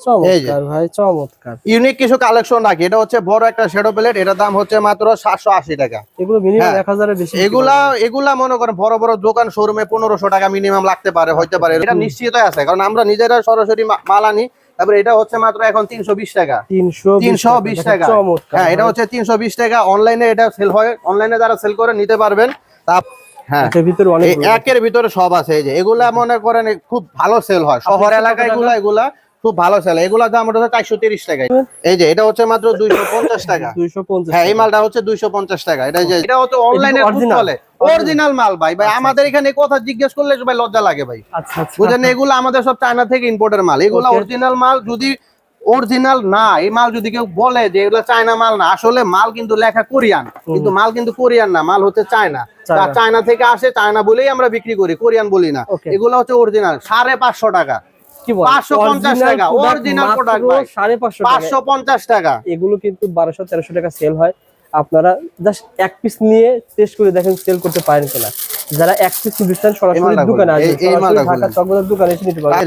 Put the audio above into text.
চমৎকার ভাই, চমৎকার। ইউনিক কিছু কালেকশন রাখি। এটা হচ্ছে বড় একটা শ্যাডো প্লেট, এটার দাম হচ্ছে মাত্র 780 টাকা। এগুলো মিনিমাম 1000 এর বেশি। এগুলা মনে করেন বড় বড় দোকান শোরুমে 1500 টাকা মিনিমাম লাগতে পারে, হইতে পারে। এটা নিশ্চিত আছে, কারণ আমরা নিজেরা সরাসরি মাল আনি। তারপরে এটা হচ্ছে মাত্র এখন 320 টাকা। 320 টাকা। হ্যাঁ, এটা হচ্ছে 320 টাকা। অনলাইনে এটা সেল হয়, অনলাইনে যারা সেল করে নিতে পারবেন। হ্যাঁ, একের ভিতরে সব আছে। এই যে এগুলা মনে করেন খুব ভালো সেল হয় শহর এলাকায়, এগুলা খুব ভালো সেল। এগুলার দাম হচ্ছে 430 টাকা। এই যে এটা হচ্ছে মাত্র 250 টাকা। 250। হ্যাঁ, এই মালটা হচ্ছে 250 টাকা। এটা হচ্ছে অনলাইনে চলে, অরিজিনাল মাল ভাই। আমাদের এখানে কথা জিজ্ঞেস করলে ভাই লজ্জা লাগে ভাই। বুঝেন, এগুলো আমাদের সব চায়না থেকে ইম্পোর্টের মাল। এগুলো অরিজিনাল মাল। যদি অরিজিনাল না এই মাল যদি কেউ বলে যে এগুলো চায়না মাল না, আসলে মাল কিন্তু লেখা কোরিয়ান, কিন্তু মাল কিন্তু কোরিয়ান না, মাল হচ্ছে চায়না। চায়না থেকে আসে, চায়না বলেই আমরা বিক্রি করি, কোরিয়ান বলি না। এগুলো হচ্ছে অরিজিনাল 550 টাকা। 550 টাকা অরিজিনাল প্রোডাক্ট ভাই, 550 টাকা। এগুলো কিন্তু 1200-1300 টাকা সেল হয়। আপনারা জাস্ট এক পিস নিয়ে টেস্ট করে দেখেন সেল করতে পারেন কিনা। যারা এক পিস নিতে চান সরাসরি দোকানে আসবেন, ঢাকা চকবাজার দোকানে এসে নিতে পারবেন।